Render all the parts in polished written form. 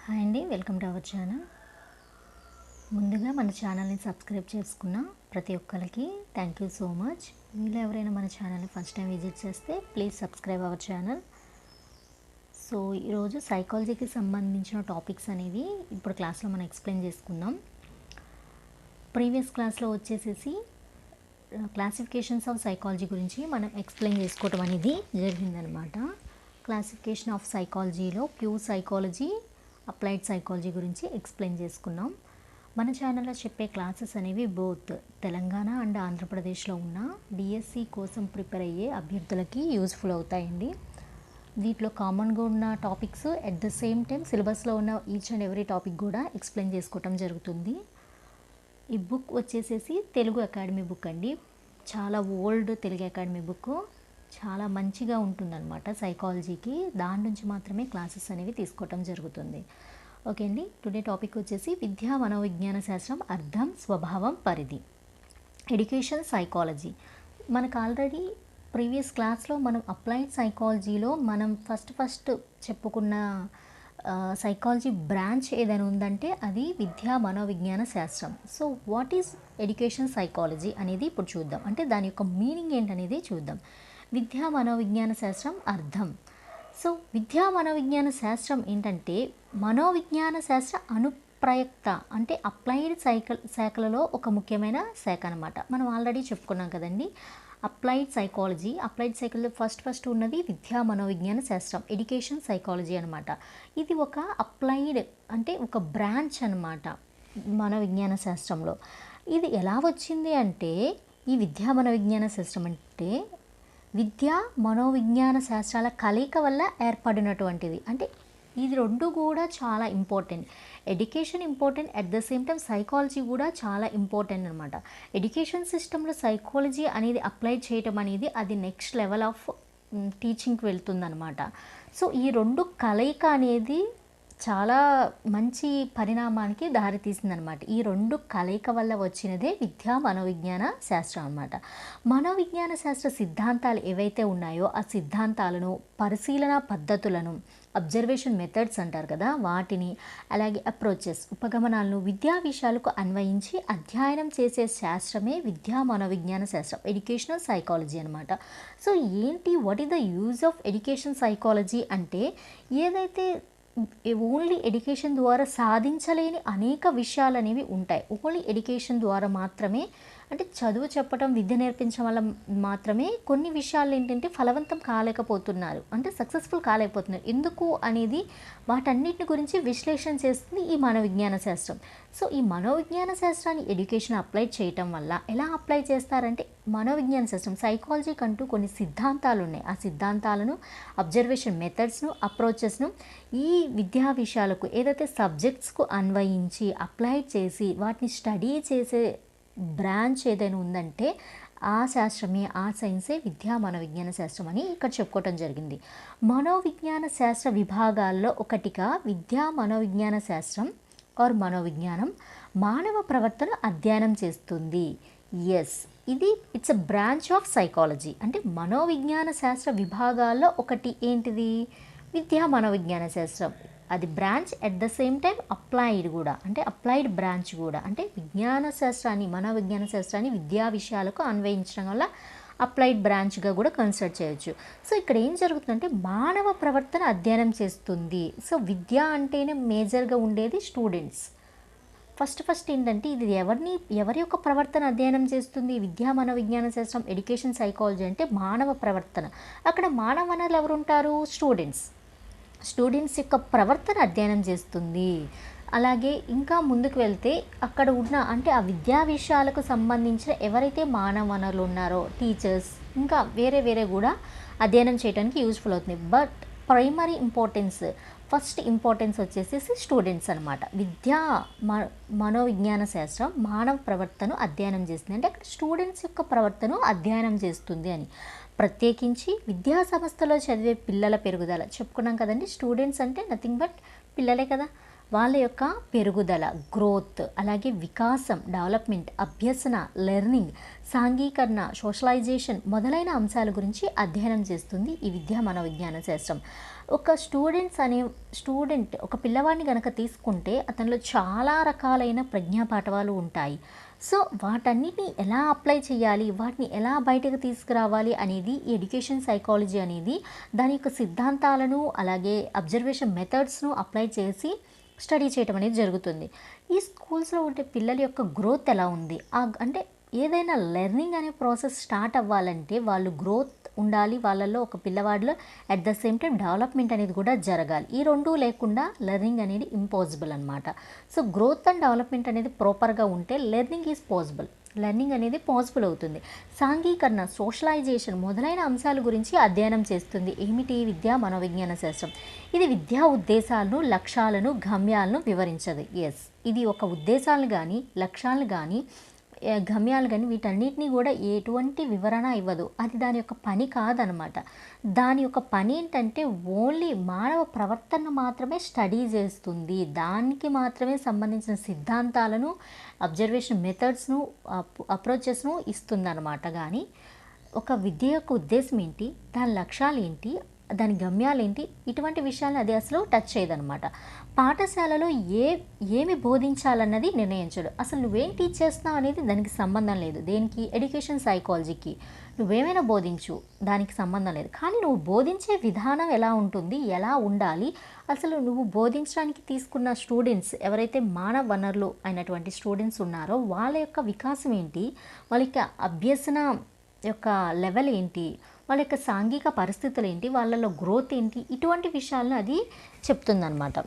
Hi అండి, welcome to our channel. ముందుగా మన ఛానల్ని సబ్స్క్రైబ్ చేసుకున్న ప్రతి ఒక్కరికి థ్యాంక్ యూ సో మచ్. మీరు ఎవరైనా మన ఛానల్ని ఫస్ట్ టైం విజిట్ చేస్తే please subscribe our channel. So ఈరోజు సైకాలజీకి సంబంధించిన టాపిక్స్ అనేవి ఇప్పుడు క్లాస్లో మనం ఎక్స్ప్లెయిన్ చేసుకుందాం. ప్రీవియస్ క్లాస్లో వచ్చేసేసి క్లాసిఫికేషన్స్ ఆఫ్ సైకాలజీ గురించి మనం ఎక్స్ప్లెయిన్ చేసుకోవటం అనేది జరిగిందనమాట. క్లాసిఫికేషన్ ఆఫ్ సైకాలజీలో ప్యూర్ సైకాలజీ, అప్లైడ్ సైకాలజీ గురించి ఎక్స్ప్లెయిన్ చేసుకున్నాం. మన ఛానల్లో చెప్పే క్లాసెస్ అనేవి బోత్ తెలంగాణ అండ్ ఆంధ్రప్రదేశ్లో ఉన్న డిఎస్సి కోసం ప్రిపేర్ అయ్యే అభ్యర్థులకి యూజ్ఫుల్ అవుతాయండి. వీటిలో కామన్గా ఉన్న topics at the same time సిలబస్లో ఉన్న ఈచ్ అండ్ ఎవ్రీ టాపిక్ కూడా ఎక్స్ప్లెయిన్ చేసుకోవటం జరుగుతుంది. ఈ బుక్ వచ్చేసేసి తెలుగు అకాడమీ బుక్ అండి. చాలా ఓల్డ్ తెలుగు అకాడమీ బుక్, చాలా మంచిగా ఉంటుందన్నమాట సైకాలజీకి. దాని నుంచి మాత్రమే క్లాసెస్ అనేవి తీసుకోవటం జరుగుతుంది. ఓకే అండి, టుడే టాపిక్ వచ్చేసి విద్యా మనోవిజ్ఞాన శాస్త్రం అర్థం, స్వభావం, పరిధి, ఎడ్యుకేషన్ సైకాలజీ. మనకు ఆల్రెడీ ప్రీవియస్ క్లాస్లో మనం అప్లైడ్ సైకాలజీలో మనం ఫస్ట్ చెప్పుకున్న సైకాలజీ బ్రాంచ్ ఏదైనా ఉందంటే అది విద్యా మనోవిజ్ఞాన శాస్త్రం. So what is education psychology అనేది ఇప్పుడు చూద్దాం. అంటే దాని యొక్క మీనింగ్ ఏంటనేది చూద్దాం. విద్యా మనోవిజ్ఞాన శాస్త్రం అర్థం. సో విద్యా మనోవిజ్ఞాన శాస్త్రం ఏంటంటే మనోవిజ్ఞాన శాస్త్ర అనుప్రయుక్త అంటే అప్లైడ్ శాఖలలో ఒక ముఖ్యమైన శాఖ అనమాట. మనం ఆల్రెడీ చెప్పుకున్నాం కదండి. అప్లైడ్ సైకాలజీ ఫస్ట్ ఉన్నది విద్యా మనోవిజ్ఞాన శాస్త్రం, ఎడ్యుకేషన్ సైకాలజీ అనమాట. ఇది ఒక అప్లైడ్ అంటే ఒక బ్రాంచ్ అనమాట మనోవిజ్ఞాన శాస్త్రంలో. ఇది ఎలా వచ్చింది అంటే ఈ విద్యా మనోవిజ్ఞాన శాస్త్రం అంటే విద్యా మనోవిజ్ఞాన శాస్త్రాల కలయిక వల్ల ఏర్పడినటువంటిది. అంటే ఇది రెండు కూడా చాలా important. Education important, at the same time psychology కూడా చాలా ఇంపార్టెంట్ అనమాట. ఎడ్యుకేషన్ సిస్టంలో సైకాలజీ అనేది అప్లై చేయటం అనేది అది నెక్స్ట్ లెవెల్ ఆఫ్ టీచింగ్కి వెళ్తుందనమాట. సో ఈ రెండు కలయిక అనేది చాలా మంచి పరిణామానికి దారితీసిందనమాట. ఈ రెండు కలయిక వల్ల వచ్చినదే విద్యా మనోవిజ్ఞాన శాస్త్రం అనమాట. మనోవిజ్ఞాన శాస్త్ర సిద్ధాంతాలు ఏవైతే ఉన్నాయో ఆ సిద్ధాంతాలను, పరిశీలన పద్ధతులను, అబ్జర్వేషన్ మెథడ్స్ అంటారు కదా, వాటిని, అలాగే అప్రోచెస్, ఉపగమనాలను విద్యా విషయాలకు అన్వయించి అధ్యయనం చేసే శాస్త్రమే విద్యా మనోవిజ్ఞాన శాస్త్రం, ఎడ్యుకేషనల్ సైకాలజీ అనమాట. సో ఏంటి, what is the use of education psychology అంటే ఏదైతే ఓన్లీ ఎడ్యుకేషన్ ద్వారా సాధించలేని అనేక విషయాలు అనేవి ఉంటాయి. ఓన్లీ ఎడ్యుకేషన్ ద్వారా మాత్రమే అంటే చదువు చెప్పడం, విద్య నేర్పించడం వల్ల మాత్రమే కొన్ని విషయాలు ఏంటంటే ఫలవంతం కాలేకపోతున్నారు, అంటే సక్సెస్ఫుల్ కాలేకపోతున్నారు. ఎందుకు అనేది వాటన్నిటిని గురించి విశ్లేషణ చేస్తుంది ఈ మనోవిజ్ఞాన శాస్త్రం. సో ఈ మనోవిజ్ఞాన శాస్త్రాన్ని ఎడ్యుకేషన్ అప్లై చేయటం వల్ల ఎలా అప్లై చేస్తారంటే మనోవిజ్ఞాన శాస్త్రం సైకాలజీకి అంటూ కొన్ని సిద్ధాంతాలు ఉన్నాయి. ఆ సిద్ధాంతాలను, అబ్జర్వేషన్ మెథడ్స్ను, అప్రోచెస్ను ఈ విద్యా విషయాలకు ఏదైతే సబ్జెక్ట్స్కు అన్వయించి అప్లై చేసి వాటిని స్టడీ చేసే బ్రాంచ్ ఏదైనా ఉందంటే ఆ శాస్త్రమే, ఆ సైన్సే విద్యా మనోవిజ్ఞాన శాస్త్రం అని ఇక్కడ చెప్పుకోవటం జరిగింది. మనోవిజ్ఞాన శాస్త్ర విభాగాల్లో ఒకటిగా విద్యా మనోవిజ్ఞాన శాస్త్రం ఆర్ మనోవిజ్ఞానం మానవ ప్రవర్తన అధ్యయనం చేస్తుంది. ఎస్, ఇది it's a branch of psychology. అంటే మనోవిజ్ఞాన శాస్త్ర విభాగాల్లో ఒకటి ఏంటిది, విద్యా మనోవిజ్ఞాన శాస్త్రం. అది branch, at the same time applied కూడా, అంటే అప్లైడ్ బ్రాంచ్ కూడా. అంటే విజ్ఞాన శాస్త్రాన్ని, మనోవిజ్ఞాన శాస్త్రాన్ని విద్యా విషయాలకు అన్వయించడం వల్ల అప్లైడ్ బ్రాంచ్గా కూడా కన్సిడర్ చేయొచ్చు. సో ఇక్కడ ఏం జరుగుతుందంటే మానవ ప్రవర్తన అధ్యయనం చేస్తుంది. సో విద్య అంటేనే మేజర్గా ఉండేది స్టూడెంట్స్. ఫస్ట్ ఏంటంటే ఇది ఎవరి యొక్క ప్రవర్తన అధ్యయనం చేస్తుంది, విద్యా మనోవిజ్ఞాన శాస్త్రం, ఎడ్యుకేషన్ సైకాలజీ అంటే మానవ ప్రవర్తన. అక్కడ మానవ వనరులు ఎవరు ఉంటారు, స్టూడెంట్స్ యొక్క ప్రవర్తన అధ్యయనం చేస్తుంది. అలాగే ఇంకా ముందుకు వెళ్తే అక్కడ ఉన్న అంటే ఆ విద్యా విషయాలకు సంబంధించిన ఎవరైతే మానవ వనరులు ఉన్నారో టీచర్స్, ఇంకా వేరే కూడా అధ్యయనం చేయడానికి యూజ్ఫుల్ అవుతుంది. బట్ ప్రైమరీ ఫస్ట్ ఇంపార్టెన్స్ వచ్చేసి స్టూడెంట్స్ అనమాట. విద్యా మనోవిజ్ఞాన శాస్త్రం మానవ ప్రవర్తన అధ్యయనం చేస్తుంది అంటే అక్కడ స్టూడెంట్స్ యొక్క ప్రవర్తన అధ్యయనం చేస్తుంది అని. ప్రత్యేకించి విద్యా సంస్థలో చదివే పిల్లల పెరుగుదల చెప్పుకున్నాం కదండి. స్టూడెంట్స్ అంటే నథింగ్ బట్ పిల్లలే కదా. వాళ్ళ యొక్క పెరుగుదల, గ్రోత్, అలాగే వికాసం, డెవలప్మెంట్, అభ్యసన, లెర్నింగ్, సాంఘీకరణ, సోషలైజేషన్ మొదలైన అంశాల గురించి అధ్యయనం చేస్తుంది ఈ విద్యా మనోవిజ్ఞాన శాస్త్రం. ఒక స్టూడెంట్ ఒక పిల్లవాడిని కనుక తీసుకుంటే అతనిలో చాలా రకాలైన ప్రజ్ఞా పాఠవాలు ఉంటాయి. సో వాటన్నిటిని ఎలా అప్లై చేయాలి, వాటిని ఎలా బయటకు తీసుకురావాలి అనేది ఈ ఎడ్యుకేషన్ సైకాలజీ అనేది దాని యొక్క సిద్ధాంతాలను అలాగే అబ్జర్వేషన్ మెథడ్స్ను అప్లై చేసి స్టడీ చేయటం అనేది జరుగుతుంది. ఈ స్కూల్స్లో ఉండే పిల్లల యొక్క గ్రోత్ ఎలా ఉంది, అంటే ఏదైనా లెర్నింగ్ అనే ప్రాసెస్ స్టార్ట్ అవ్వాలంటే వాళ్ళు గ్రోత్ ఉండాలి వాళ్ళల్లో, ఒక పిల్లవాడిలో at the same time development అనేది కూడా జరగాలి. ఈ రెండూ లేకుండా లెర్నింగ్ అనేది ఇంపాసిబుల్ అనమాట. సో గ్రోత్ అండ్ డెవలప్మెంట్ అనేది ప్రాపర్గా ఉంటే లెర్నింగ్ ఈజ్ పాసిబుల్, లెర్నింగ్ అనేది పాసిబుల్ అవుతుంది. సాంఘీకరణ, సోషలైజేషన్ మొదలైన అంశాల గురించి అధ్యయనం చేస్తుంది ఏమిటి విద్యా మనోవిజ్ఞాన శాస్త్రం. ఇది విద్యా ఉద్దేశాలను, లక్ష్యాలను, గమ్యాలను వివరించదు. ఇది ఒక ఉద్దేశాలను కానీ, లక్ష్యాలను కానీ, గమ్యాలు కానీ వీటన్నిటిని కూడా ఎటువంటి వివరణ ఇవ్వదు. అది దాని యొక్క పని కాదనమాట. దాని యొక్క పని ఏంటంటే ఓన్లీ మానవ ప్రవర్తన మాత్రమే స్టడీ చేస్తుంది. దానికి మాత్రమే సంబంధించిన సిద్ధాంతాలను, అబ్జర్వేషన్ మెథడ్స్ను, అప్రోచెస్ను ఇస్తుందన్నమాట. కానీ ఒక విద్య యొక్క ఉద్దేశం ఏంటి, దాని లక్ష్యాలు ఏంటి, దాని గమ్యాలేంటి, ఇటువంటి విషయాలను అది అసలు టచ్ చేయదనమాట. పాఠశాలలో ఏమి బోధించాలన్నది నిర్ణయించడు. అసలు నువ్వేం టీచ్ చేస్తున్నావు అనేది దానికి సంబంధం లేదు. దేనికి? ఎడ్యుకేషన్ సైకాలజీకి. నువ్వేమైనా బోధించు, దానికి సంబంధం లేదు. కానీ నువ్వు బోధించే విధానం ఎలా ఉంటుంది, ఎలా ఉండాలి, అసలు నువ్వు బోధించడానికి తీసుకున్న స్టూడెంట్స్ ఎవరైతే మానవ వనరులు అయినటువంటి స్టూడెంట్స్ ఉన్నారో వాళ్ళ యొక్క వికాసం ఏంటి, వాళ్ళ యొక్క అభ్యసన యొక్క లెవెల్ ఏంటి, వాళ్ళ యొక్క సాంఘిక పరిస్థితులు ఏంటి, వాళ్ళలో గ్రోత్ ఏంటి, ఇటువంటి విషయాలను అది చెప్తుందన్నమాట.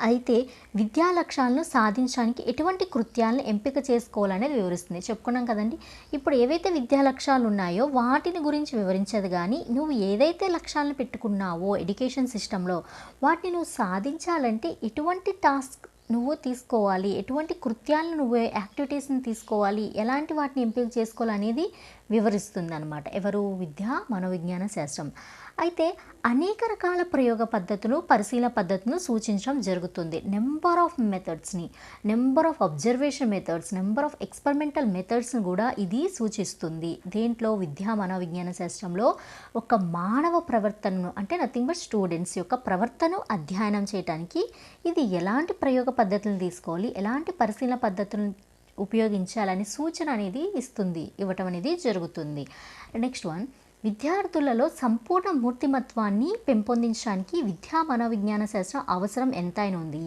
అయితే విద్యా లక్ష్యాలను సాధించడానికి ఎటువంటి కృత్యాలను ఎంపిక చేసుకోవాలనేది వివరిస్తుంది. చెప్పుకున్నాం కదండి. ఇప్పుడు ఏవైతే విద్యా లక్ష్యాలు ఉన్నాయో వాటిని గురించి వివరించదు. కానీ నువ్వు ఏదైతే లక్ష్యాలను పెట్టుకున్నావో ఎడ్యుకేషన్ సిస్టంలో వాటిని నువ్వు సాధించాలంటే ఎటువంటి టాస్క్ నువ్వు తీసుకోవాలి, ఎటువంటి కృత్యాలను నువ్వు యాక్టివిటీస్ని తీసుకోవాలి, ఎలాంటి వాటిని ఎంపిక చేసుకోవాలనేది వివరిస్తుంది అనమాట. ఎవరు? విద్యా మనోవిజ్ఞాన శాస్త్రం. అయితే అనేక రకాల ప్రయోగ పద్ధతులు, పరిశీలన పద్ధతులను సూచించడం జరుగుతుంది. నెంబర్ ఆఫ్ మెథడ్స్ని, number of observation methods, number of experimental మెథడ్స్ని కూడా ఇది సూచిస్తుంది. దేంట్లో? విద్యా మనోవిజ్ఞాన శాస్త్రంలో ఒక మానవ ప్రవర్తనను, అంటే నథింగ్ బట్ స్టూడెంట్స్ యొక్క ప్రవర్తనను అధ్యయనం చేయడానికి ఇది ఎలాంటి ప్రయోగ పద్ధతులను తీసుకోవాలి, ఎలాంటి పరిశీలన పద్ధతులను ఉపయోగించాలని సూచన అనేది ఇవ్వటం అనేది జరుగుతుంది. నెక్స్ట్ వన్, విద్యార్థులలో సంపూర్ణ మూర్తిమత్వాన్ని పెంపొందించడానికి విద్యా మనోవిజ్ఞాన శాస్త్రం అవసరం ఎంతైనా ఉంది.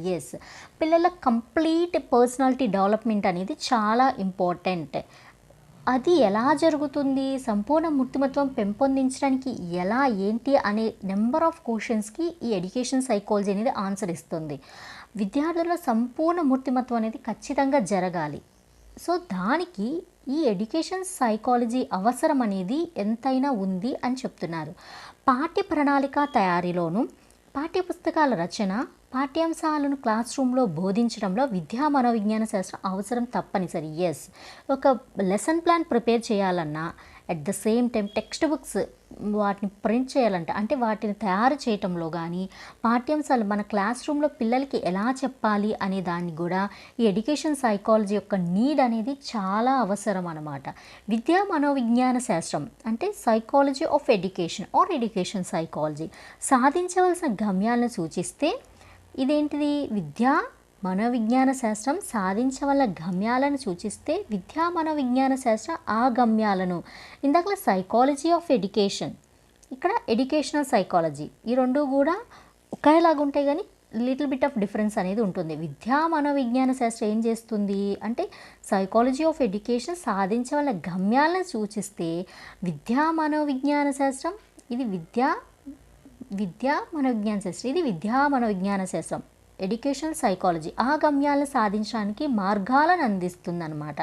పిల్లల కంప్లీట్ పర్సనాలిటీ డెవలప్మెంట్ అనేది చాలా ఇంపార్టెంట్. అది ఎలా జరుగుతుంది, సంపూర్ణ మూర్తిమత్వం పెంపొందించడానికి ఎలా, ఏంటి అనే నెంబర్ ఆఫ్ క్వశ్చన్స్కి ఈ ఎడ్యుకేషన్ సైకాలజీ అనేది ఆన్సర్ ఇస్తుంది. విద్యార్థుల సంపూర్ణ మూర్తిమత్వం అనేది ఖచ్చితంగా జరగాలి. సో దానికి ఈ ఎడ్యుకేషన్ సైకాలజీ అవసరం అనేది ఎంతైనా ఉంది అని చెప్తున్నారు. పాఠ్య ప్రణాళిక తయారీలోను, పాఠ్యపుస్తకాల రచన, పాఠ్యాంశాలను క్లాస్ రూమ్లో బోధించడంలో విద్యా మనోవిజ్ఞాన శాస్త్రం అవసరం తప్పనిసరి. ఒక లెసన్ ప్లాన్ ప్రిపేర్ చేయాలన్నా, at the same time text books వాటిని ప్రింట్ చేయాలంటే, అంటే వాటిని తయారు చేయటంలో కానీ, పాఠ్యాంశాలు మన క్లాస్ రూమ్లో పిల్లలకి ఎలా చెప్పాలి అనే దాన్ని కూడా ఈ ఎడ్యుకేషన్ సైకాలజీ యొక్క నీడ్ అనేది చాలా అవసరం అన్నమాట. విద్యా మనోవిజ్ఞాన శాస్త్రం అంటే psychology of education or education psychology సాధించవలసిన గమ్యాలను సూచిస్తే, ఇదేంటిది? విద్యా మనోవిజ్ఞాన శాస్త్రం సాధించవల్ల గమ్యాలను సూచిస్తే విద్యా మనోవిజ్ఞాన శాస్త్రం ఆ గమ్యాలను, ఇందాక సైకాలజీ ఆఫ్ ఎడ్యుకేషన్, ఇక్కడ ఎడ్యుకేషనల్ సైకాలజీ, ఈ రెండు కూడా ఒకేలాగా ఉంటాయి కానీ లిటిల్ బిట్ ఆఫ్ డిఫరెన్స్ అనేది ఉంటుంది. విద్యా మనోవిజ్ఞాన శాస్త్రం ఏం చేస్తుంది అంటే సైకాలజీ ఆఫ్ ఎడ్యుకేషన్ సాధించవల్ల గమ్యాలను సూచిస్తే, విద్యా మనోవిజ్ఞాన శాస్త్రం ఇది విద్యా మనోవిజ్ఞాన శాస్త్రం, ఇది విద్యా మనోవిజ్ఞాన శాస్త్రం ఎడ్యుకేషనల్ సైకాలజీ ఆ గమ్యాలను సాధించడానికి మార్గాలను అందిస్తుందన్నమాట.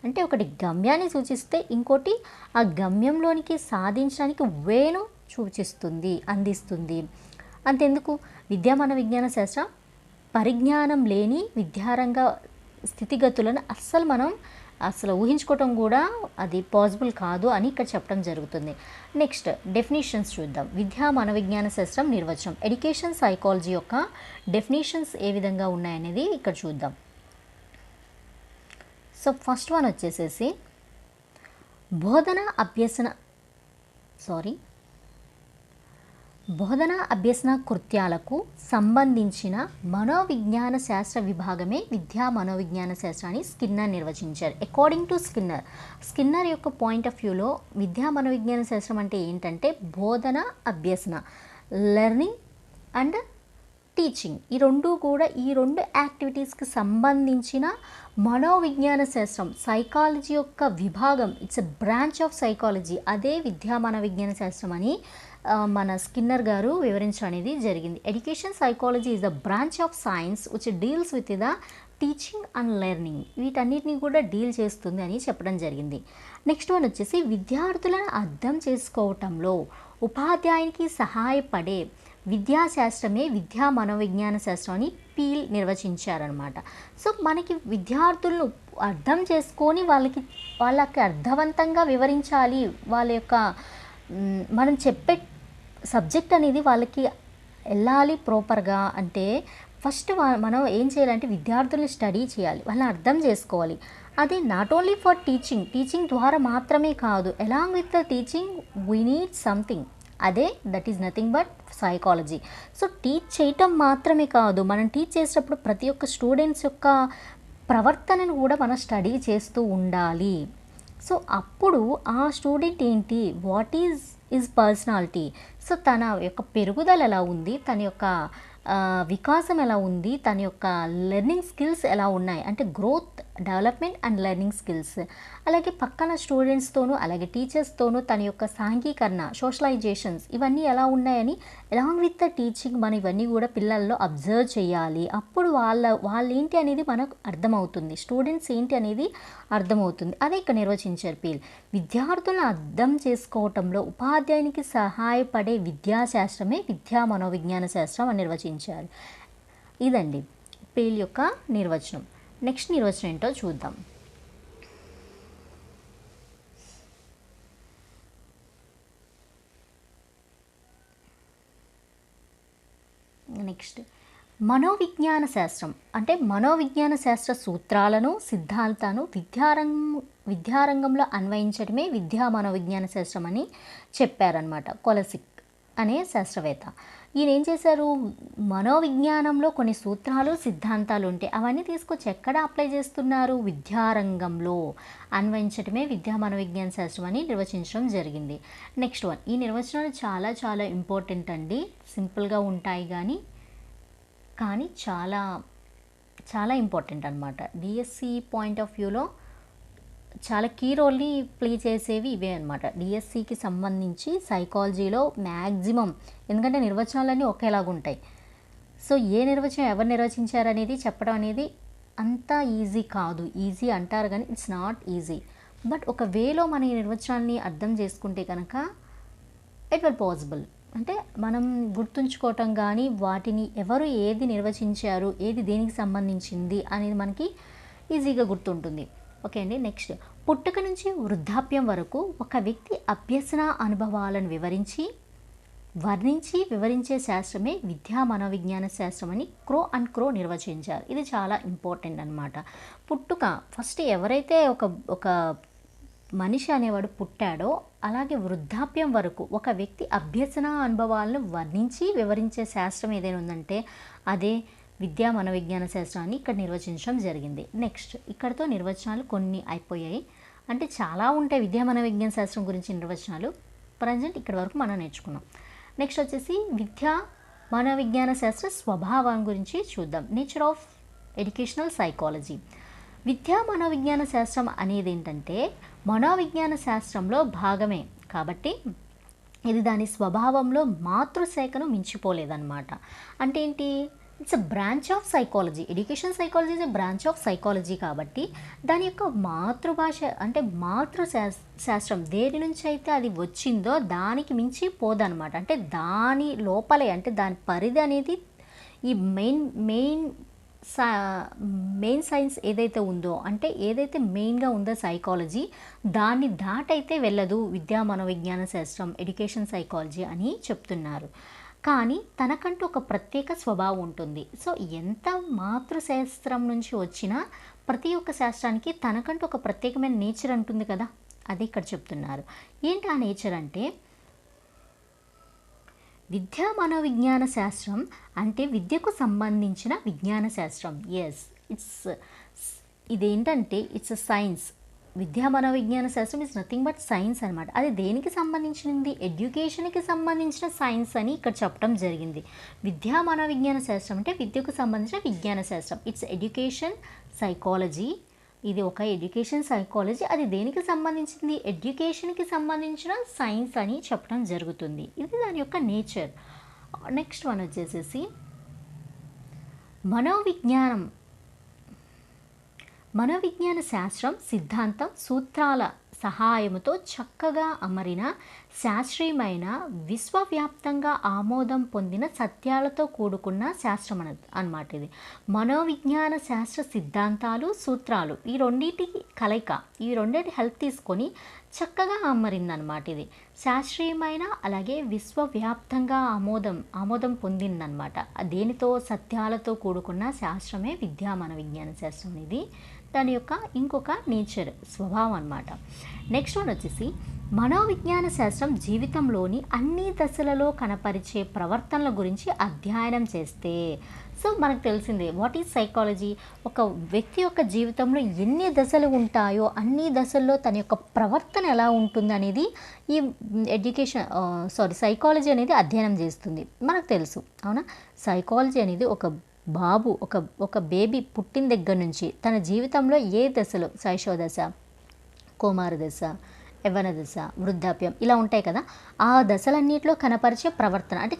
అంటే ఒకటి గమ్యాన్ని సూచిస్తే ఇంకోటి ఆ గమ్యంలోనికి సాధించడానికి వేను అందిస్తుంది. అంతెందుకు, విద్యా మనోవిజ్ఞాన శాస్త్రం పరిజ్ఞానం లేని విద్యారంగ స్థితిగతులను అస్సలు మనం అసలు ఊహించుకోవటం కూడా అది పాసిబుల్ కాదు అని ఇక్కడ చెప్పడం జరుగుతుంది. నెక్స్ట్ డెఫినేషన్స్ చూద్దాం. విద్యా మనోవిజ్ఞాన శాస్త్రం నిర్వచనం, ఎడ్యుకేషన్ సైకాలజీ యొక్క డెఫినేషన్స్ ఏ విధంగా ఉన్నాయనేది ఇక్కడ చూద్దాం. సో ఫస్ట్ వన్ వచ్చేసేసి బోధన అభ్యసన కృత్యాలకు సంబంధించిన మనోవిజ్ఞాన శాస్త్ర విభాగమే విద్యా మనోవిజ్ఞాన శాస్త్రాన్ని స్కిన్నర్ నిర్వచించారు. అకార్డింగ్ టు స్కిన్నర్ యొక్క పాయింట్ ఆఫ్ వ్యూలో విద్యా మనోవిజ్ఞాన శాస్త్రం అంటే ఏంటంటే బోధన అభ్యసన, లెర్నింగ్ అండ్ టీచింగ్, ఈ రెండు యాక్టివిటీస్కి సంబంధించిన మనోవిజ్ఞాన శాస్త్రం, సైకాలజీ యొక్క విభాగం, it's a branch of psychology, అదే విద్యా మనోవిజ్ఞాన శాస్త్రం అని మన స్కిన్నర్ గారు వివరించడం అనేది జరిగింది. Education psychology is the branch of science which deals with the teaching and learning, వీటన్నిటిని కూడా డీల్ చేస్తుంది అని చెప్పడం జరిగింది. నెక్స్ట్ వన్ వచ్చేసి విద్యార్థులను అర్థం చేసుకోవటంలో ఉపాధ్యాయునికి సహాయపడే విద్యాశాస్త్రమే విద్యా మనోవిజ్ఞాన శాస్త్రం అని పీల్ నిర్వచించారనమాట. సో మనకి విద్యార్థులను అర్థం చేసుకొని వాళ్ళకి అర్థవంతంగా వివరించాలి, వాళ్ళ యొక్క మనం చెప్పే సబ్జెక్ట్ అనేది వాళ్ళకి వెళ్ళాలి ప్రాపర్గా. అంటే ఫస్ట్ మనం ఏం చేయాలంటే విద్యార్థుల్ని స్టడీ చేయాలి, వాళ్ళని అర్థం చేసుకోవాలి. అది నాట్ ఓన్లీ ఫర్ టీచింగ్ ద్వారా మాత్రమే కాదు, along with the teaching we need something, అదే that is nothing but psychology. So teach చేయటం మాత్రమే కాదు, మనం టీచ్ చేసేటప్పుడు ప్రతి ఒక్క స్టూడెంట్స్ యొక్క ప్రవర్తనను కూడా మనం స్టడీ చేస్తూ ఉండాలి. సో అప్పుడు ఆ స్టూడెంట్ ఏంటి, వాట్ ఈజ్ పర్సనాలిటీ, సో తన యొక్క పెరుగుదల ఎలా ఉంది, తన యొక్క వికాసం ఎలా ఉంది, తన యొక్క లెర్నింగ్ స్కిల్స్ ఎలా ఉన్నాయి, అంటే growth, development and learning skills, అలాగే పక్కన స్టూడెంట్స్తోనూ అలాగే టీచర్స్తోనూ తన యొక్క సాంఘీకరణ, సోషలైజేషన్స్ ఇవన్నీ ఎలా ఉన్నాయని అలాంగ్ విత్ ద టీచింగ్ మనం ఇవన్నీ కూడా పిల్లల్లో అబ్జర్వ్ చేయాలి. అప్పుడు వాళ్ళు ఏంటి అనేది మనకు అర్థమవుతుంది, స్టూడెంట్స్ ఏంటి అనేది అర్థమవుతుంది. అదే ఇక్కడ నిర్వచించారు పీల్. విద్యార్థులను అర్థం చేసుకోవటంలో ఉపాధ్యాయునికి సహాయపడే విద్యాశాస్త్రమే విద్యా మనోవిజ్ఞాన శాస్త్రం అని నిర్వచించారు. ఇదండి పీల్ యొక్క నిర్వచనం. నెక్స్ట్ నిర్వచనం ఏంటో చూద్దాం. నెక్స్ట్ మనోవిజ్ఞాన శాస్త్రం అంటే మనోవిజ్ఞాన శాస్త్ర సూత్రాలను, సిద్ధాంతాలను విద్యారంగంలో అన్వయించడమే విద్యా మనోవిజ్ఞాన శాస్త్రం అని చెప్పారనమాట కొలసిక్ అనే శాస్త్రవేత్త. ఈయన ఏం చేశారు, మనోవిజ్ఞానంలో కొన్ని సూత్రాలు, సిద్ధాంతాలు ఉంటాయి, అవన్నీ తీసుకొచ్చి ఎక్కడ అప్లై చేస్తున్నారు, విద్యారంగంలో అన్వయించడమే విద్యా మనోవిజ్ఞాన శాస్త్రం అని నిర్వచించడం జరిగింది. నెక్స్ట్ వన్, ఈ నిర్వచనాలు చాలా చాలా ఇంపార్టెంట్ అండి, సింపుల్గా ఉంటాయి కానీ చాలా చాలా ఇంపార్టెంట్ అనమాట. డిఎస్సి పాయింట్ ఆఫ్ వ్యూలో చాలా కీ రోల్ని ప్లే చేసేవి ఇవే అనమాట. డిఎస్సికి సంబంధించి సైకాలజీలో మ్యాక్సిమం, ఎందుకంటే నిర్వచనాలన్నీ ఒకేలాగా ఉంటాయి. సో ఏ నిర్వచనం ఎవరు నిర్వచించారనేది చెప్పడం అనేది అంత ఈజీ కాదు. ఈజీ అంటారు కానీ ఇట్స్ నాట్ ఈజీ. బట్ ఒక వేలో మన ఈ నిర్వచనాన్ని అర్థం చేసుకుంటే కనుక ఇట్ విల్ పాసిబుల్. అంటే మనం గుర్తుంచుకోవటం కానీ వాటిని ఎవరు ఏది నిర్వచించారు, ఏది దేనికి సంబంధించింది అనేది మనకి ఈజీగా గుర్తుంటుంది. ఓకే అండి. నెక్స్ట్, పుట్టుక నుంచి వృద్ధాప్యం వరకు ఒక వ్యక్తి అభ్యసన అనుభవాలను వర్ణించి వివరించే శాస్త్రమే విద్యా మనోవిజ్ఞాన శాస్త్రం అని క్రో నిర్వచించారు. ఇది చాలా ఇంపార్టెంట్ అనమాట. పుట్టుక ఫస్ట్ ఎవరైతే ఒక మనిషి అనేవాడు పుట్టాడో, అలాగే వృద్ధాప్యం వరకు ఒక వ్యక్తి అభ్యసన అనుభవాలను వర్ణించి వివరించే శాస్త్రం ఏదైనా ఉందంటే అదే విద్యా మనోవిజ్ఞాన శాస్త్రాన్ని ఇక్కడ నిర్వచించడం జరిగింది. నెక్స్ట్, ఇక్కడతో నిర్వచనాలు కొన్ని అయిపోయాయి. అంటే చాలా ఉంటాయి విద్యా మనోవిజ్ఞాన శాస్త్రం గురించి నిర్వచనాలు. ప్రజెంట్ ఇక్కడ వరకు మనం నేర్చుకున్నాం. నెక్స్ట్ వచ్చేసి విద్యా మనోవిజ్ఞాన శాస్త్ర స్వభావం గురించి చూద్దాం. Nature of educational psychology. విద్యా మనోవిజ్ఞాన శాస్త్రం అనేది ఏంటంటే మనోవిజ్ఞాన శాస్త్రంలో భాగమే కాబట్టి ఇది దాని స్వభావంలో మాతృశాఖను మించిపోలేదన్నమాట. అంటే ఏంటి, it's a branch of psychology. Education psychology is a branch of psychology కాబట్టి దాని యొక్క మాతృభాష అంటే శాస్త్రం దేని నుంచి అయితే అది వచ్చిందో దానికి మించి పోదనమాట. అంటే దాని లోపలే, అంటే దాని పరిధి అనేది ఈ మెయిన్ సా మెయిన్ సైన్స్ ఏదైతే ఉందో, అంటే ఏదైతే మెయిన్గా ఉందో సైకాలజీ, దాన్ని దాటైతే వెళ్ళదు విద్యా మనోవిజ్ఞాన శాస్త్రం, ఎడ్యుకేషన్ సైకాలజీ అని చెప్తున్నారు. కానీ తనకంటూ ఒక ప్రత్యేక స్వభావం ఉంటుంది. సో ఎంత మాతృశాస్త్రం నుంచి వచ్చినా ప్రతి ఒక్క శాస్త్రానికి తనకంటూ ఒక ప్రత్యేకమైన నేచర్ ఉంటుంది కదా, అది ఇక్కడ చెప్తున్నారు. ఏంటి ఆ నేచర్ అంటే, విద్యా మనోవిజ్ఞాన శాస్త్రం అంటే విద్యకు సంబంధించిన విజ్ఞాన శాస్త్రం. ఎస్, ఇదేంటంటే ఇట్స్ అ సైన్స్. విద్యా మనోవిజ్ఞాన శాస్త్రం ఇస్ నథింగ్ బట్ సైన్స్ అనమాట. అది దేనికి సంబంధించింది? ఎడ్యుకేషన్కి సంబంధించిన సైన్స్ అని ఇక్కడ చెప్పడం జరిగింది. విద్యా మనోవిజ్ఞాన శాస్త్రం అంటే విద్యకు సంబంధించిన విజ్ఞాన శాస్త్రం. It's education psychology. ఇది ఒక ఎడ్యుకేషన్ సైకాలజీ. అది దేనికి సంబంధించింది? ఎడ్యుకేషన్కి సంబంధించిన సైన్స్ అని చెప్పడం జరుగుతుంది. ఇది దాని యొక్క నేచర్. నెక్స్ట్ వన్ వచ్చేసేసి మనోవిజ్ఞాన శాస్త్రం సిద్ధాంతం సూత్రాల సహాయముతో చక్కగా అమరిన శాస్త్రీయమైన విశ్వవ్యాప్తంగా ఆమోదం పొందిన సత్యాలతో కూడుకున్న శాస్త్రం అన్నమాట ఇది. మనోవిజ్ఞాన శాస్త్ర సిద్ధాంతాలు, సూత్రాలు, ఈ రెండింటి కలయిక, ఈ రెండింటి హెల్ప్ తీసుకొని చక్కగా అమరిందనమాట. ఇది శాస్త్రీయమైన అలాగే విశ్వవ్యాప్తంగా ఆమోదం పొందిందనమాట. దేనితో? సత్యాలతో కూడుకున్న శాస్త్రమే విద్యా మనోవిజ్ఞాన శాస్త్రం. ఇది దాని యొక్క ఇంకొక నేచర్, స్వభావం అన్నమాట. నెక్స్ట్ వన్ వచ్చేసి మనోవిజ్ఞాన శాస్త్రం జీవితంలోని అన్ని దశలలో కనపరిచే ప్రవర్తనల గురించి అధ్యయనం చేస్తే. సో మనకు తెలిసిందే వాట్ ఈజ్ సైకాలజీ. ఒక వ్యక్తి యొక్క జీవితంలో ఎన్ని దశలు ఉంటాయో అన్ని దశల్లో తన యొక్క ప్రవర్తన ఎలా ఉంటుంది అనేది ఈ సైకాలజీ అనేది అధ్యయనం చేస్తుంది. మనకు తెలుసు, అవునా? సైకాలజీ అనేది ఒక బేబీ పుట్టిన దగ్గర నుంచి తన జీవితంలో ఏ దశలో, శైశవ దశ, కౌమార దశ, యవ్వన దశ, వృద్ధాప్యం, ఇలా ఉంటాయి కదా, ఆ దశలన్నిటిలో కనపరిచే ప్రవర్తన. అంటే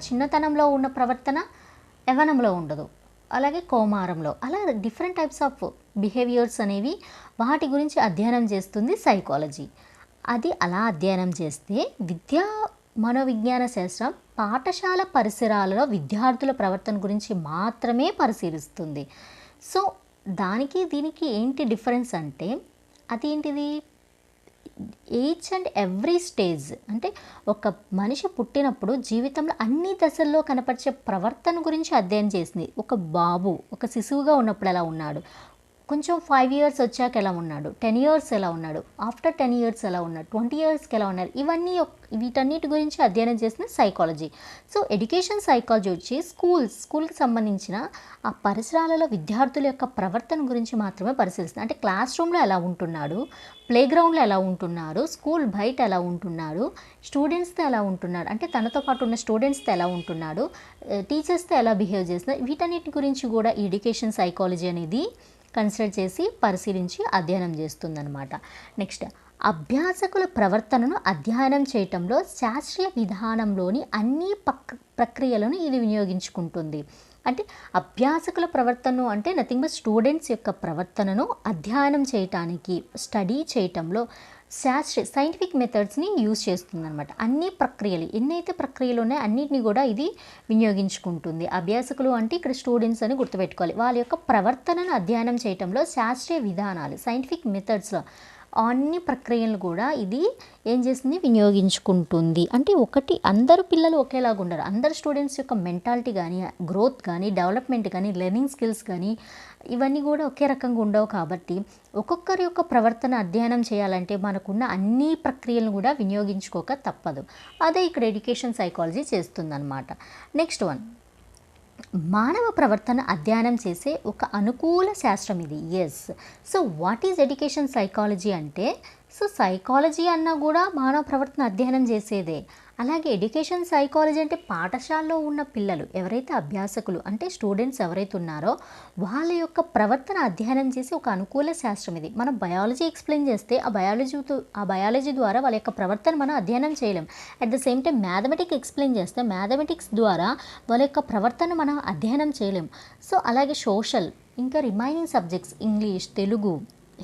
చిన్నతనంలో ఉన్న ప్రవర్తన యవ్వనంలో ఉండదు, అలాగే కౌమారంలో, అలా డిఫరెంట్ టైప్స్ ఆఫ్ బిహేవియర్స్ అనేవి వాటి గురించి అధ్యయనం చేస్తుంది సైకాలజీ. అది అలా అధ్యయనం చేస్తే విద్యా మనోవిజ్ఞాన శాస్త్రం పాఠశాల పరిసరాలలో విద్యార్థుల ప్రవర్తన గురించి మాత్రమే పరిశీలిస్తుంది. సో దానికి దీనికి ఏంటి డిఫరెన్స్ అంటే, అదేంటిది? ఈచ్ అండ్ ఎవ్రీ స్టేజ్, అంటే ఒక మనిషి పుట్టినప్పుడు జీవితంలో అన్ని దశల్లో కనపరిచే ప్రవర్తన గురించి అధ్యయనం చేసింది. ఒక శిశువుగా ఉన్నప్పుడు ఎలా ఉన్నాడు, కొంచెం 5 years వచ్చాక ఎలా ఉన్నాడు, 10 years ఎలా ఉన్నాడు, ఆఫ్టర్ 10 years ఎలా ఉన్నాడు, 20 yearsకి ఎలా ఉన్నారు, వీటన్నిటి గురించి అధ్యయనం చేసిన సైకాలజీ. సో ఎడ్యుకేషన్ సైకాలజీ వచ్చి స్కూల్కి సంబంధించిన ఆ పరిసరాలలో విద్యార్థుల యొక్క ప్రవర్తన గురించి మాత్రమే పరిశీలిస్తుంది. అంటే క్లాస్ రూమ్లో ఎలా ఉంటున్నాడు, ప్లే గ్రౌండ్లో ఎలా ఉంటున్నారు, స్కూల్ బయట ఎలా ఉంటున్నాడు, స్టూడెంట్స్తో ఎలా ఉంటున్నాడు, అంటే తనతో పాటు ఉన్న స్టూడెంట్స్తో ఎలా ఉంటున్నాడు, టీచర్స్తో ఎలా బిహేవ్ చేస్తున్నారు, వీటన్నిటి గురించి కూడా ఈ ఎడ్యుకేషన్ సైకాలజీ అనేది కన్సిడర్ చేసి పరిశీలించి అధ్యయనం చేస్తుందన్నమాట. నెక్స్ట్, అభ్యాసకుల ప్రవర్తనను అధ్యయనం చేయటంలో శాస్త్రీయ విధానంలోని అన్ని ప్రక్రియలను ఇది వినియోగించుకుంటుంది. అంటే అభ్యాసకుల ప్రవర్తనను అంటే నథింగ్ బట్ స్టూడెంట్స్ యొక్క ప్రవర్తనను అధ్యయనం చేయటానికి, స్టడీ చేయటంలో సైంటిఫిక్ మెథడ్స్ని యూజ్ చేస్తుందన్నమాట. అన్ని ప్రక్రియలు, ఎన్నైతే ప్రక్రియలు ఉన్నాయో అన్నిటిని కూడా ఇది వినియోగించుకుంటుంది. అభ్యాసకులు అంటే ఇక్కడ స్టూడెంట్స్ అని గుర్తుపెట్టుకోవాలి. వాళ్ళ యొక్క ప్రవర్తనను అధ్యయనం చేయటంలో శాస్త్రీయ విధానాలు, సైంటిఫిక్ మెథడ్స్లో అన్ని ప్రక్రియలను కూడా ఇది ఏం చేస్తుంది? వినియోగించుకుంటుంది. అంటే అందరు పిల్లలు ఒకేలాగా ఉండరు. అందరు స్టూడెంట్స్ యొక్క మెంటాలిటీ కానీ, గ్రోత్ కానీ, డెవలప్మెంట్ కానీ, లెర్నింగ్ స్కిల్స్ కానీ ఇవన్నీ కూడా ఒకే రకంగా ఉండవు. కాబట్టి ఒక్కొక్కరి యొక్క ప్రవర్తన అధ్యయనం చేయాలంటే మనకున్న అన్ని ప్రక్రియలను కూడా వినియోగించుకోక తప్పదు. అదే ఇక్కడ ఎడ్యుకేషన్ సైకాలజీ చేస్తుందన్నమాట. నెక్స్ట్ వన్, మానవ ప్రవర్తన అధ్యయనం చేసే ఒక అనుకూల శాస్త్రం ఇది. Yes. So what is education psychology అంటే, సో సైకాలజీ అన్నా కూడా మానవ ప్రవర్తన అధ్యయనం చేసేదే. అలాగే ఎడ్యుకేషన్ సైకాలజీ అంటే పాఠశాలలో ఉన్న పిల్లలు ఎవరైతే అభ్యాసకులు అంటే స్టూడెంట్స్ ఎవరైతే ఉన్నారో వాళ్ళ యొక్క ప్రవర్తన అధ్యయనం చేసి ఒక అనుకూల శాస్త్రం ఇది. మనం బయాలజీ ఎక్స్ప్లెయిన్ చేస్తే ఆ బయాలజీ ద్వారా వాళ్ళ యొక్క ప్రవర్తన మనం అధ్యయనం చేయలేం. At the same time mathematics explain చేస్తే మ్యాథమెటిక్స్ ద్వారా వాళ్ళ యొక్క ప్రవర్తన మనం అధ్యయనం చేయలేం. సో అలాగే సోషల్, ఇంకా remaining subjects English, Telugu,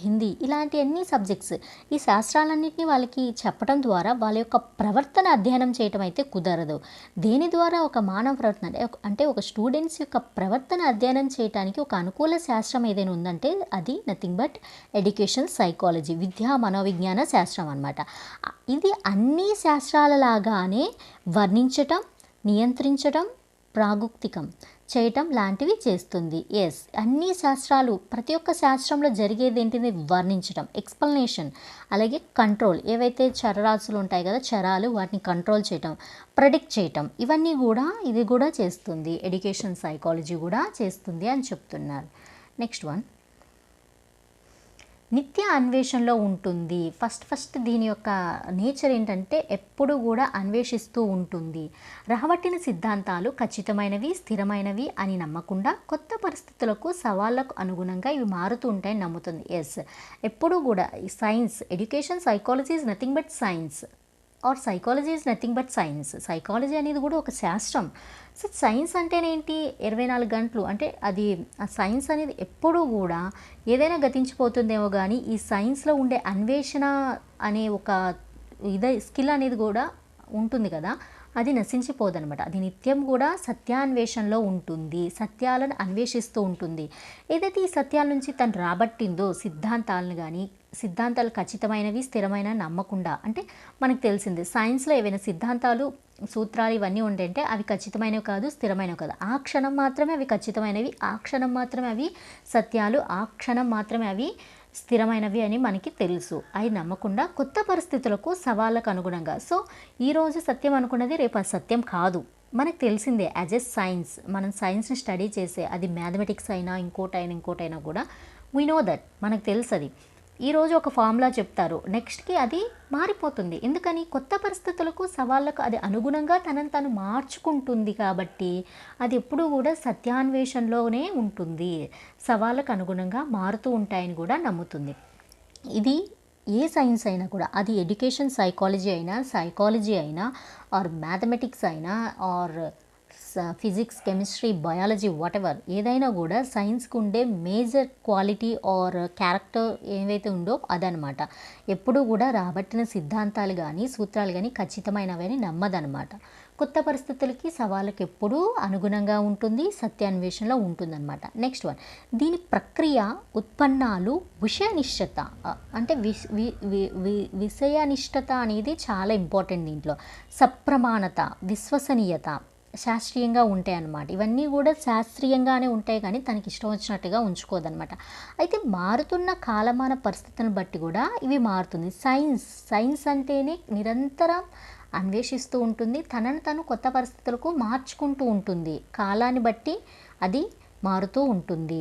Hindi ఇలాంటి అన్ని సబ్జెక్ట్స్ ఈ శాస్త్రాలన్నింటినీ వాళ్ళకి చెప్పడం ద్వారా వాళ్ళ యొక్క ప్రవర్తన అధ్యయనం చేయటం అయితే కుదరదు. దేని ద్వారా ఒక మానవ ప్రవర్తన అంటే ఒక స్టూడెంట్స్ యొక్క ప్రవర్తన అధ్యయనం చేయడానికి ఒక అనుకూల శాస్త్రం ఏదైనా ఉందంటే అది నథింగ్ బట్ ఎడ్యుకేషన్ సైకాలజీ, విద్యా మనోవిజ్ఞాన శాస్త్రం అన్నమాట. ఇది అన్ని శాస్త్రాల లాగానే వర్ణించటం, నియంత్రించటం, ప్రాగుక్తికం చేయటం లాంటివి చేస్తుంది. ఎస్, అన్ని శాస్త్రాలు ప్రతి ఒక్క శాస్త్రంలో జరిగేది ఏంటిది వర్ణించడం, ఎక్స్ప్లెనేషన్, అలాగే కంట్రోల్, ఏవైతే చరరాశులు ఉంటాయి కదా చరాలు వాటిని కంట్రోల్ చేయటం, ప్రెడిక్ట్ చేయటం, ఇవన్నీ కూడా ఇది కూడా చేస్తుంది. ఎడ్యుకేషన్ సైకాలజీ కూడా చేస్తుంది అని చెప్తున్నారు. నెక్స్ట్ వన్, నిత్య అన్వేషణలో ఉంటుంది. ఫస్ట్ దీని యొక్క నేచర్ ఏంటంటే ఎప్పుడు కూడా అన్వేషిస్తూ ఉంటుంది. రాబట్టిన సిద్ధాంతాలు ఖచ్చితమైనవి, స్థిరమైనవి అని నమ్మకుండా కొత్త పరిస్థితులకు, సవాళ్లకు అనుగుణంగా ఇవి మారుతూ ఉంటాయని నమ్ముతుంది. ఎస్, ఎప్పుడు కూడా science, education psychology is nothing but science or psychology is nothing but science. Psychology అనేది కూడా ఒక శాస్త్రం. సో సైన్స్ అంటేనేంటి, 24 గంటలు అంటే అది ఆ సైన్స్ అనేది ఎప్పుడూ కూడా ఏదైనా గతించిపోతుందేమో కానీ ఈ సైన్స్లో ఉండే అన్వేషణ అనే ఒక స్కిల్ అనేది కూడా ఉంటుంది కదా, అది నశించిపోదనమాట. అది నిత్యం కూడా సత్యాన్వేషణలో ఉంటుంది, సత్యాలను అన్వేషిస్తూ ఉంటుంది. ఏదైతే ఈ సత్యాల నుంచి తను రాబట్టిందో సిద్ధాంతాలను కానీ, సిద్ధాంతాలు ఖచ్చితమైనవి, స్థిరమైన నమ్మకుండా, అంటే మనకు తెలిసింది సైన్స్లో ఏవైనా సిద్ధాంతాలు, సూత్రాలు ఇవన్నీ ఉంటే అవి ఖచ్చితమైనవి కాదు, స్థిరమైనవి కాదు. ఆ క్షణం మాత్రమే అవి ఖచ్చితమైనవి, ఆ క్షణం మాత్రమే అవి సత్యాలు, ఆ క్షణం మాత్రమే అవి స్థిరమైనవి అని మనకి తెలుసు. అవి నమ్మకుండా కొత్త పరిస్థితులకు, సవాళ్ళకు అనుగుణంగా. సో ఈరోజు సత్యం అనుకున్నది రేపు అది సత్యం కాదు, మనకు తెలిసిందే. యాజ్ ఎ సైన్స్, మనం సైన్స్ని స్టడీ చేసే, అది మ్యాథమెటిక్స్ అయినా ఇంకోటైనా కూడా వీ నో దట్, మనకు తెలుసు. అది ఈరోజు ఒక ఫార్ములా చెప్తారు, నెక్స్ట్కి అది మారిపోతుంది. ఎందుకని, కొత్త పరిస్థితులకు, సవాళ్ళకు అది అనుగుణంగా తనను తాను మార్చుకుంటుంది. కాబట్టి అది ఎప్పుడూ కూడా సత్యాన్వేషణలోనే ఉంటుంది, సవాళ్ళకు అనుగుణంగా మారుతూ ఉంటాయని కూడా నమ్ముతుంది. ఇది ఏ సైన్స్ అయినా కూడా, అది ఎడ్యుకేషన్ సైకాలజీ అయినా ఆర్ మ్యాథమెటిక్స్ అయినా are physics, chemistry, biology, whatever ఏదైనా కూడా సైన్స్కి ఉండే మేజర్ క్వాలిటీ ఆర్ క్యారెక్టర్ ఏవైతే ఉందో అదనమాట. ఎప్పుడూ కూడా రాబట్టిన సిద్ధాంతాలు కానీ, సూత్రాలు కానీ ఖచ్చితమైనవి అని నమ్మదనమాట. కొత్త పరిస్థితులకి, సవాళ్ళకి ఎప్పుడూ అనుగుణంగా ఉంటుంది, సత్యాన్వేషణలో ఉంటుందన్నమాట. నెక్స్ట్ వన్, దీని ప్రక్రియ, ఉత్పన్నాలు, విషయనిష్టత, అంటే విషయనిష్టత అనేది చాలా ఇంపార్టెంట్ దీంట్లో. సప్రమాణత, విశ్వసనీయత శాస్త్రీయంగా ఉంటాయి అన్నమాట. ఇవన్నీ కూడా శాస్త్రీయంగానే ఉంటాయి కానీ తనకి ఇష్టం వచ్చినట్టుగా ఉంచుకోదన్నమాట. అయితే మారుతున్న కాలమాన పరిస్థితులను బట్టి కూడా ఇవి మారుతుంది. సైన్స్ అంటేనే నిరంతరం అన్వేషిస్తూ ఉంటుంది, తనను తను కొత్త పరిస్థితులకు మార్చుకుంటూ ఉంటుంది, కాలాన్ని బట్టి అది మారుతూ ఉంటుంది.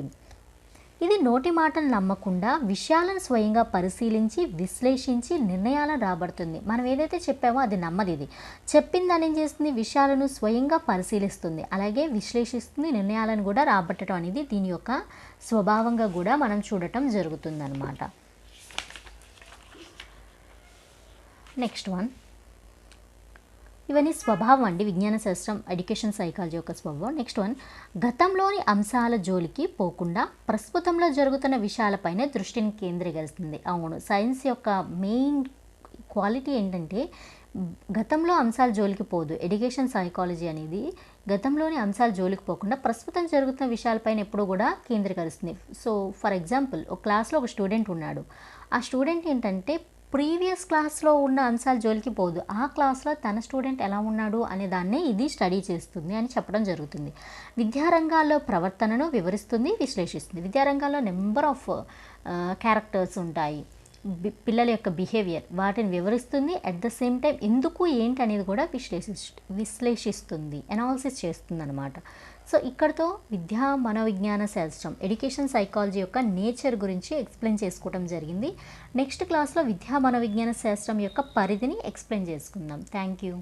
ఇది నోటి మాటలు నమ్మకుండా విషయాలను స్వయంగా పరిశీలించి, విశ్లేషించి నిర్ణయాలను రాబడుతుంది. మనం ఏదైతే చెప్పామో అది నమ్మది. ఇది చెప్పిన దాన్ని ఏం చేస్తుంది, విషయాలను స్వయంగా పరిశీలిస్తుంది, అలాగే విశ్లేషిస్తుంది, నిర్ణయాలను కూడా రాబట్టడం అనేది దీని యొక్క స్వభావంగా కూడా మనం చూడటం జరుగుతుందన్నమాట. నెక్స్ట్ వన్, ఇవన్నీ స్వభావం అండి, విజ్ఞాన శాస్త్రం, ఎడ్యుకేషన్ సైకాలజీ యొక్క స్వభావం. నెక్స్ట్ వన్, గతంలోని అంశాల జోలికి పోకుండా ప్రస్తుతంలో జరుగుతున్న విషయాలపైనే దృష్టిని కేంద్రీకరిస్తుంది. అవును, సైన్స్ యొక్క మెయిన్ క్వాలిటీ ఏంటంటే గతంలో అంశాల జోలికి పోదు. ఎడ్యుకేషన్ సైకాలజీ అనేది గతంలోని అంశాల జోలికి పోకుండా ప్రస్తుతం జరుగుతున్న విషయాలపైన ఎప్పుడు కూడా కేంద్రీకరిస్తుంది. సో ఫర్ ఎగ్జాంపుల్, ఒక క్లాస్లో ఒక స్టూడెంట్ ఉన్నాడు. ఆ స్టూడెంట్ ఏంటంటే ప్రీవియస్ క్లాస్లో ఉన్న అంశాల జోలికి పోదు, ఆ క్లాస్లో తన స్టూడెంట్ ఎలా ఉన్నాడు అనే దాన్నే ఇది స్టడీ చేస్తుంది అని చెప్పడం జరుగుతుంది. విద్యారంగాల్లో ప్రవర్తనను వివరిస్తుంది, విశ్లేషిస్తుంది. విద్యారంగాల్లో నెంబర్ ఆఫ్ క్యారెక్టర్స్ ఉంటాయి, పిల్లల యొక్క బిహేవియర్, వాటిని వివరిస్తుంది. అట్ ద సేమ్ టైం ఎందుకు ఏంటి అనేది కూడా విశ్లేషిస్తుంది, అనాలిసిస్ చేస్తుంది అనమాట. సో ఇక్కడతో విద్యా మనోవిజ్ఞాన శాస్త్రం, ఎడ్యుకేషన్ సైకాలజీ యొక్క నేచర్ గురించి ఎక్స్ప్లెయిన్ చేసుకోవడం జరిగింది. నెక్స్ట్ క్లాస్లో విద్యా మనోవిజ్ఞాన శాస్త్రం యొక్క పరిధిని ఎక్స్ప్లెయిన్ చేసుకుందాం. Thank you.